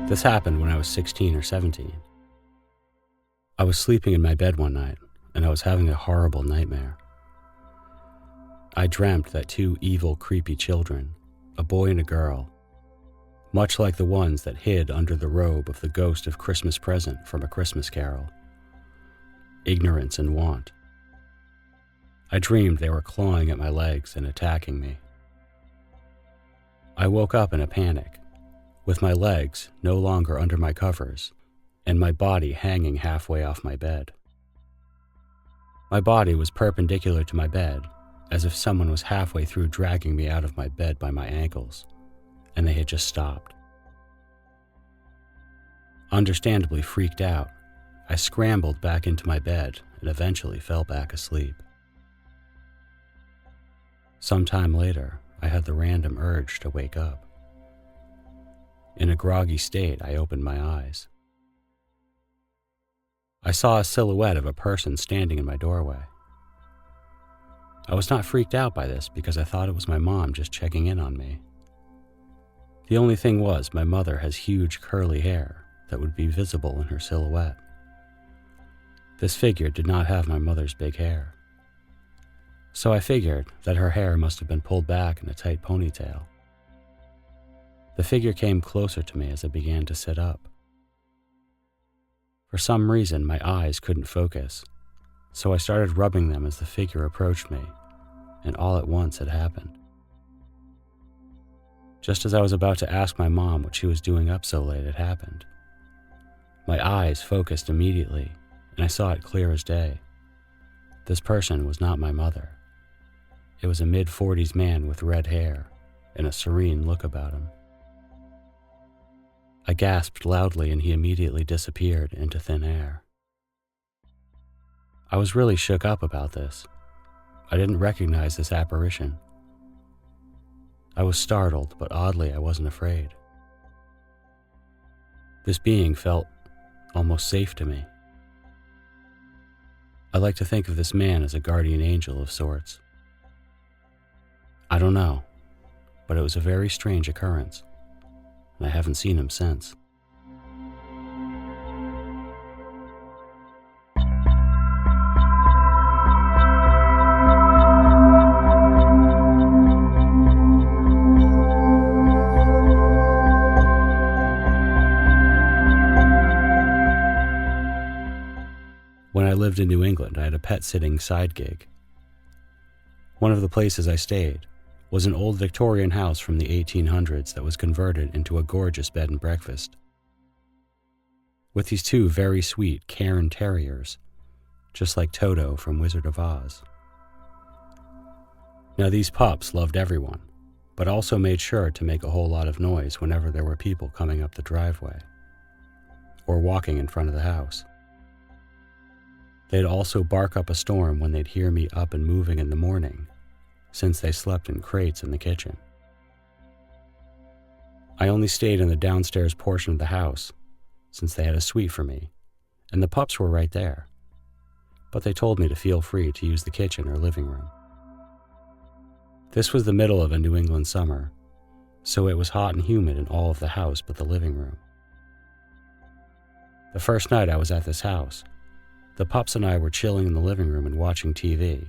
This happened when I was 16 or 17. I was sleeping in my bed one night, and I was having a horrible nightmare. I dreamt that two evil, creepy children, a boy and a girl, much like the ones that hid under the robe of the ghost of Christmas Present from A Christmas Carol, ignorance and want. I dreamed they were clawing at my legs and attacking me. I woke up in a panic, with my legs no longer under my covers and my body hanging halfway off my bed. My body was perpendicular to my bed, as if someone was halfway through dragging me out of my bed by my ankles, and they had just stopped. Understandably freaked out, I scrambled back into my bed and eventually fell back asleep. Sometime later, I had the random urge to wake up. In a groggy state, I opened my eyes. I saw a silhouette of a person standing in my doorway. I was not freaked out by this because I thought it was my mom just checking in on me. The only thing was, my mother has huge curly hair that would be visible in her silhouette. This figure did not have my mother's big hair, so I figured that her hair must have been pulled back in a tight ponytail. The figure came closer to me as I began to sit up. For some reason, my eyes couldn't focus, so I started rubbing them as the figure approached me, and all at once it happened. Just as I was about to ask my mom what she was doing up so late, it happened. My eyes focused immediately, and I saw it clear as day. This person was not my mother. It was a mid-40s man with red hair and a serene look about him. I gasped loudly and he immediately disappeared into thin air. I was really shook up about this. I didn't recognize this apparition. I was startled, but oddly I wasn't afraid. This being felt almost safe to me. I like to think of this man as a guardian angel of sorts. I don't know, but it was a very strange occurrence, and I haven't seen him since. When I lived in New England, I had a pet-sitting side gig. One of the places I stayed was an old Victorian house from the 1800s that was converted into a gorgeous bed and breakfast. With these two very sweet Cairn Terriers, just like Toto from Wizard of Oz. Now these pups loved everyone, but also made sure to make a whole lot of noise whenever there were people coming up the driveway or walking in front of the house. They'd also bark up a storm when they'd hear me up and moving in the morning, since they slept in crates in the kitchen. I only stayed in the downstairs portion of the house, since they had a suite for me, and the pups were right there, but they told me to feel free to use the kitchen or living room. This was the middle of a New England summer, so it was hot and humid in all of the house but the living room. The first night I was at this house, the pups and I were chilling in the living room and watching TV,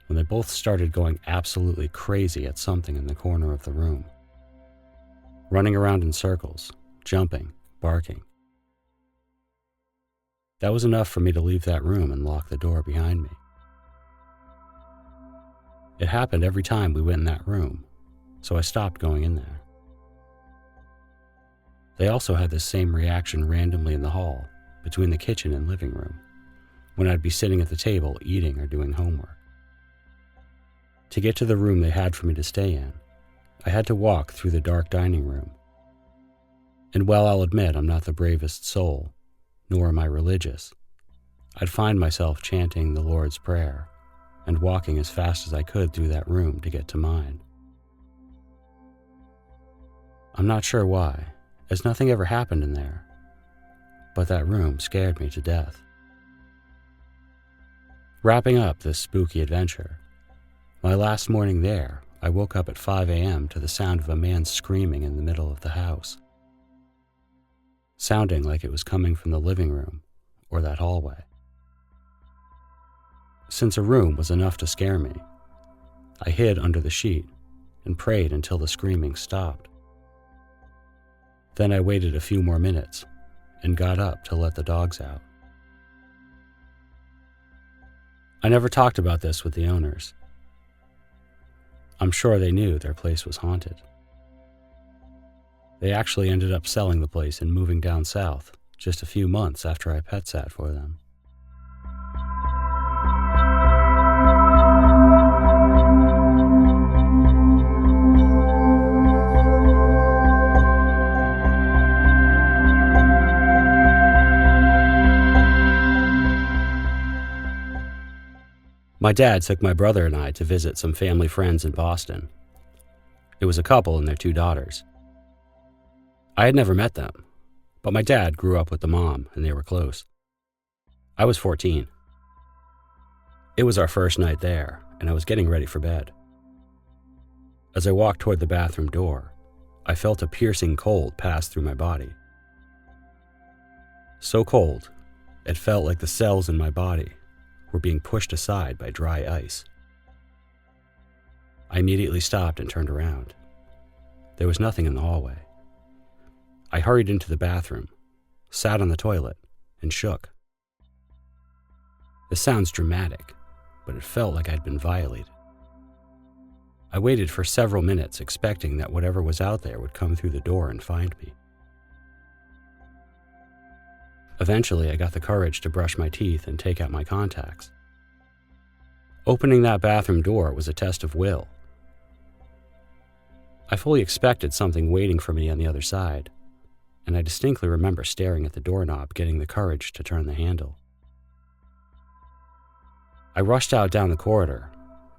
when they both started going absolutely crazy at something in the corner of the room. Running around in circles, jumping, barking. That was enough for me to leave that room and lock the door behind me. It happened every time we went in that room, so I stopped going in there. They also had this same reaction randomly in the hall, between the kitchen and living room, when I'd be sitting at the table eating or doing homework. To get to the room they had for me to stay in, I had to walk through the dark dining room. And while I'll admit I'm not the bravest soul, nor am I religious, I'd find myself chanting the Lord's Prayer and walking as fast as I could through that room to get to mine. I'm not sure why, as nothing ever happened in there, but that room scared me to death. Wrapping up this spooky adventure, my last morning there, I woke up at 5 a.m. to the sound of a man screaming in the middle of the house. sounding like it was coming from the living room or that hallway. Since a room was enough to scare me, I hid under the sheet and prayed until the screaming stopped. Then I waited a few more minutes and got up to let the dogs out. I never talked about this with the owners. I'm sure they knew their place was haunted. They actually ended up selling the place and moving down south just a few months after I pet sat for them. My dad took my brother and I to visit some family friends in Boston. It was a couple and their 2 daughters. I had never met them, but my dad grew up with the mom and they were close. I was 14. It was our first night there, and I was getting ready for bed. As I walked toward the bathroom door, I felt a piercing cold pass through my body. So cold, it felt like the cells in my body were being pushed aside by dry ice. I immediately stopped and turned around. There was nothing in the hallway. I hurried into the bathroom, sat on the toilet, and shook. This sounds dramatic, but it felt like I'd been violated. I waited for several minutes, expecting that whatever was out there would come through the door and find me. Eventually, I got the courage to brush my teeth and take out my contacts. Opening that bathroom door was a test of will. I fully expected something waiting for me on the other side, and I distinctly remember staring at the doorknob, getting the courage to turn the handle. I rushed out down the corridor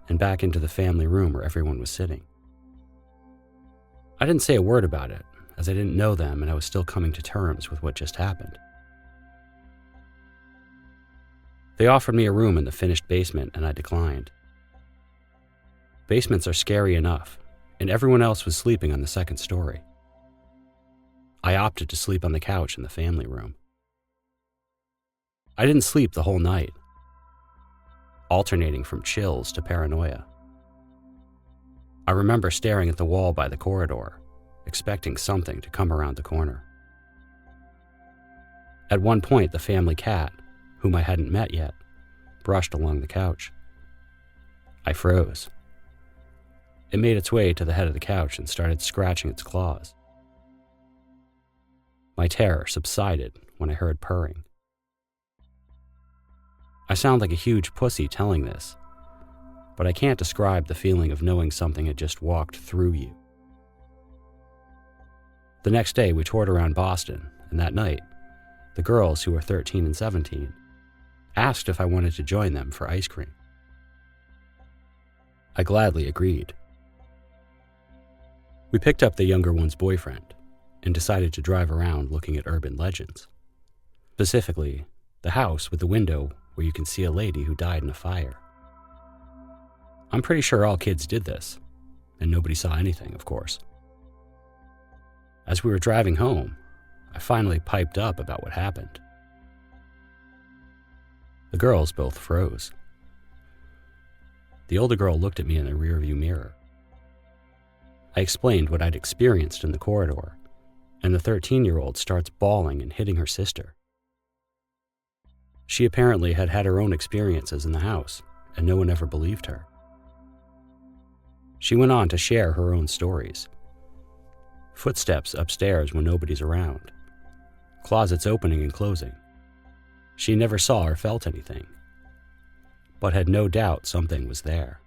and back into the family room where everyone was sitting. I didn't say a word about it, as I didn't know them and I was still coming to terms with what just happened. They offered me a room in the finished basement, and I declined. Basements are scary enough, and everyone else was sleeping on the second story. I opted to sleep on the couch in the family room. I didn't sleep the whole night, alternating from chills to paranoia. I remember staring at the wall by the corridor, expecting something to come around the corner. At one point, the family cat, whom I hadn't met yet, brushed along the couch. I froze. It made its way to the head of the couch and started scratching its claws. My terror subsided when I heard purring. I sound like a huge pussy telling this, but I can't describe the feeling of knowing something had just walked through you. The next day, we toured around Boston, and that night, the girls, who were 13 and 17, asked if I wanted to join them for ice cream. I gladly agreed. We picked up the younger one's boyfriend and decided to drive around looking at urban legends. Specifically, the house with the window where you can see a lady who died in a fire. I'm pretty sure all kids did this, and nobody saw anything, of course. As we were driving home, I finally piped up about what happened. The girls both froze. The older girl looked at me in the rearview mirror. I explained what I'd experienced in the corridor, and the 13-year-old starts bawling and hitting her sister. She apparently had had her own experiences in the house, and no one ever believed her. She went on to share her own stories. Footsteps upstairs when nobody's around. Closets opening and closing. She never saw or felt anything, but had no doubt something was there.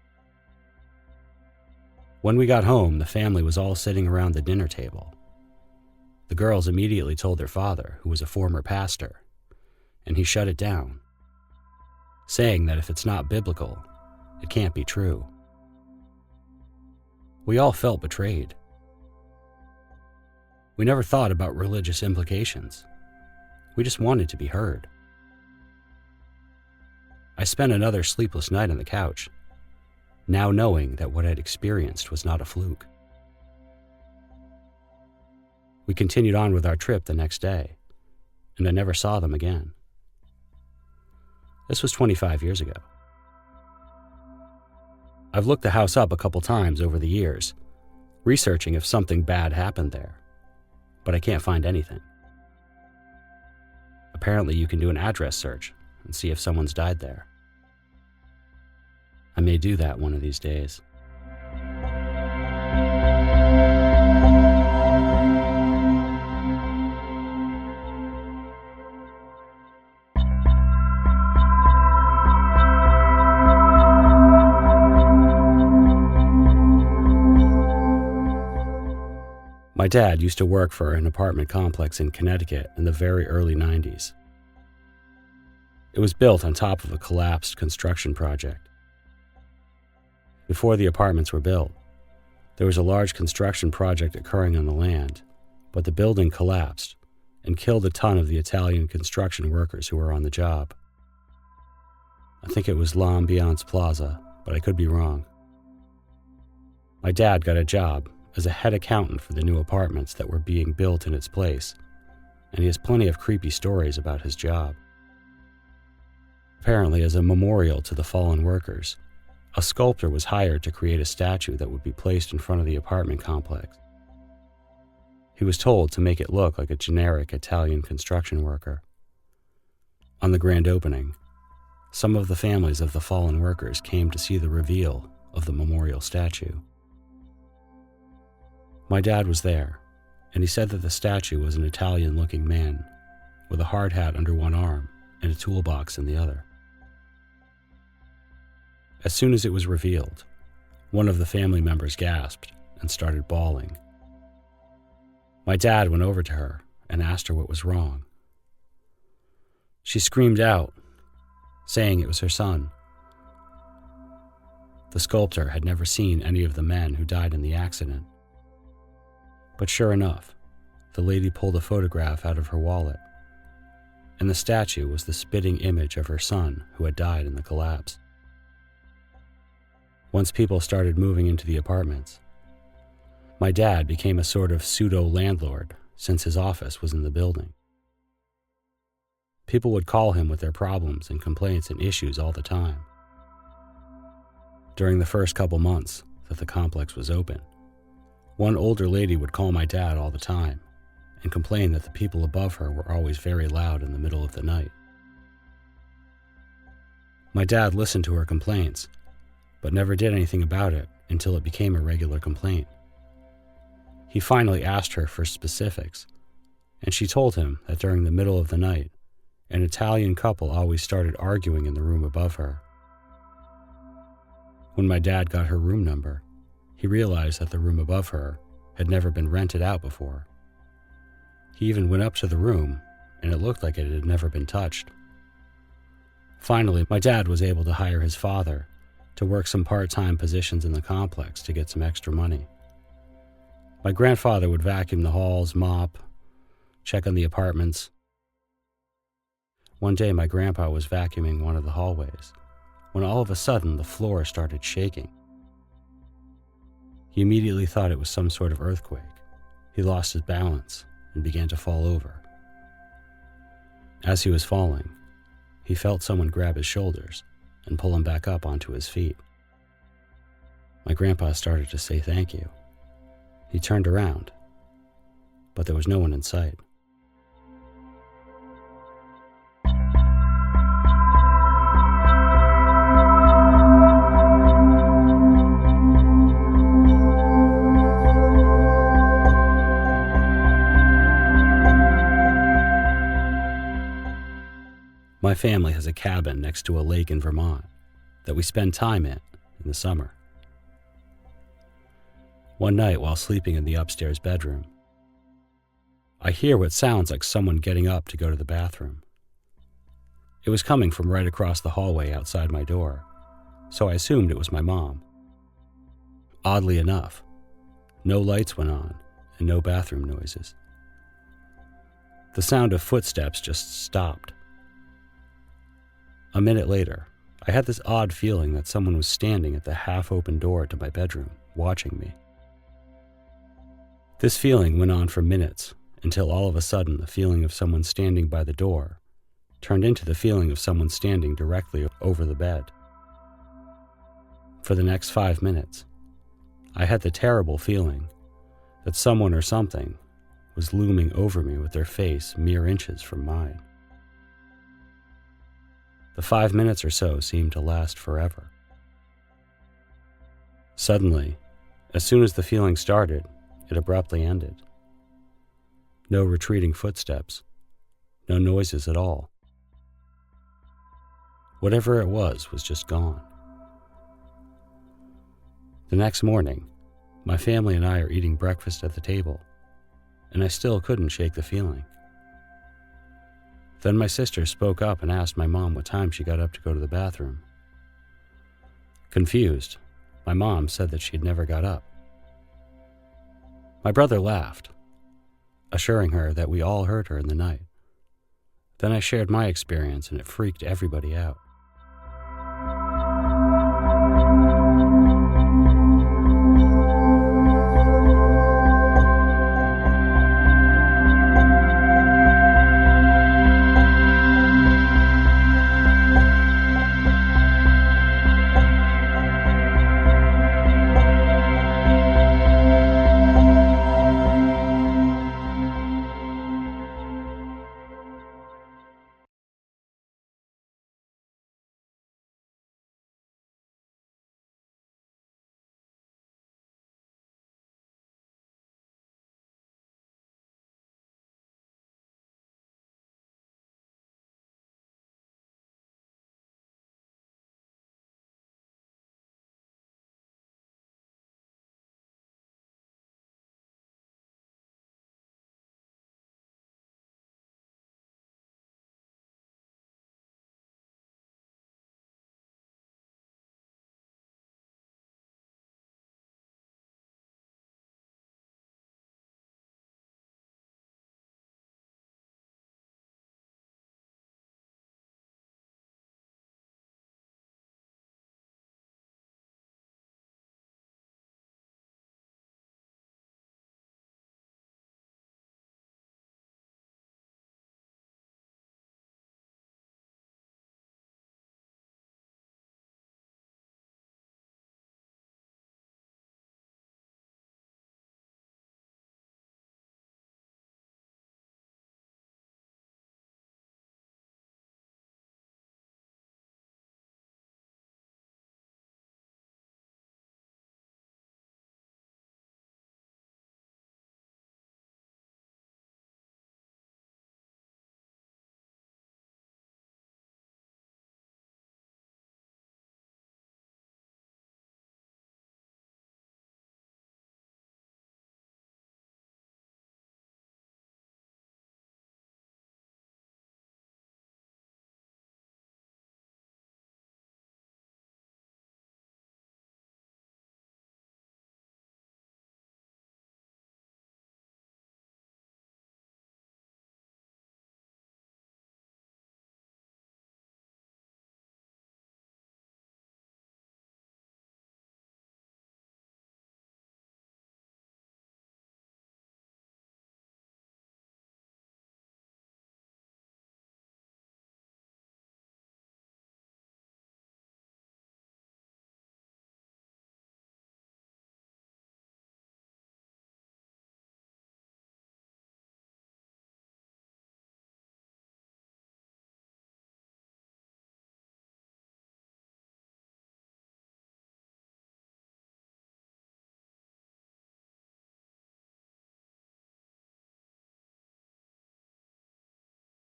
When we got home, the family was all sitting around the dinner table. The girls immediately told their father, who was a former pastor, and he shut it down, saying that if it's not biblical, it can't be true. We all felt betrayed. We never thought about religious implications. We just wanted to be heard. I spent another sleepless night on the couch, now knowing that what I'd experienced was not a fluke. We continued on with our trip the next day, and I never saw them again. This was 25 years ago. I've looked the house up a couple times over the years, researching if something bad happened there, but I can't find anything. Apparently, you can do an address search and see if someone's died there. I may do that one of these days. My dad used to work for an apartment complex in Connecticut in the very early 90s. It was built on top of a collapsed construction project. Before the apartments were built, there was a large construction project occurring on the land, but the building collapsed and killed a ton of the Italian construction workers who were on the job. I think it was L'Ambiance Plaza, but I could be wrong. My dad got a job as a head accountant for the new apartments that were being built in its place, and he has plenty of creepy stories about his job. Apparently, as a memorial to the fallen workers, a sculptor was hired to create a statue that would be placed in front of the apartment complex. He was told to make it look like a generic Italian construction worker. On the grand opening, some of the families of the fallen workers came to see the reveal of the memorial statue. My dad was there, and he said that the statue was an Italian-looking man with a hard hat under one arm and a toolbox in the other. As soon as it was revealed, one of the family members gasped and started bawling. My dad went over to her and asked her what was wrong. She screamed out, saying it was her son. The sculptor had never seen any of the men who died in the accident. But sure enough, the lady pulled a photograph out of her wallet, and the statue was the spitting image of her son who had died in the collapse. Once people started moving into the apartments, my dad became a sort of pseudo-landlord since his office was in the building. People would call him with their problems and complaints and issues all the time. During the first couple months that the complex was open, one older lady would call my dad all the time and complain that the people above her were always very loud in the middle of the night. My dad listened to her complaints, but never did anything about it until it became a regular complaint. He finally asked her for specifics, and she told him that during the middle of the night, an Italian couple always started arguing in the room above her. When my dad got her room number, he realized that the room above her had never been rented out before. He even went up to the room, and it looked like it had never been touched. Finally, my dad was able to hire his father to work some part-time positions in the complex to get some extra money. My grandfather would vacuum the halls, mop, check on the apartments. One day, my grandpa was vacuuming one of the hallways, when all of a sudden the floor started shaking. He immediately thought it was some sort of earthquake. He lost his balance and began to fall over. As he was falling, he felt someone grab his shoulders and pull him back up onto his feet. My grandpa started to say thank you. He turned around, but there was no one in sight. My family has a cabin next to a lake in Vermont that we spend time in the summer. One night while sleeping in the upstairs bedroom, I hear what sounds like someone getting up to go to the bathroom. It was coming from right across the hallway outside my door, so I assumed it was my mom. Oddly enough, no lights went on and no bathroom noises. The sound of footsteps just stopped. A minute later, I had this odd feeling that someone was standing at the half-open door to my bedroom, watching me. This feeling went on for minutes until all of a sudden the feeling of someone standing by the door turned into the feeling of someone standing directly over the bed. For the next 5 minutes, I had the terrible feeling that someone or something was looming over me with their face mere inches from mine. The 5 minutes or so seemed to last forever. Suddenly, as soon as the feeling started, it abruptly ended. No retreating footsteps, no noises at all. Whatever it was just gone. The next morning, my family and I are eating breakfast at the table, and I still couldn't shake the feeling. Then my sister spoke up and asked my mom what time she got up to go to the bathroom. Confused, my mom said that she'd never got up. My brother laughed, assuring her that we all heard her in the night. Then I shared my experience and it freaked everybody out.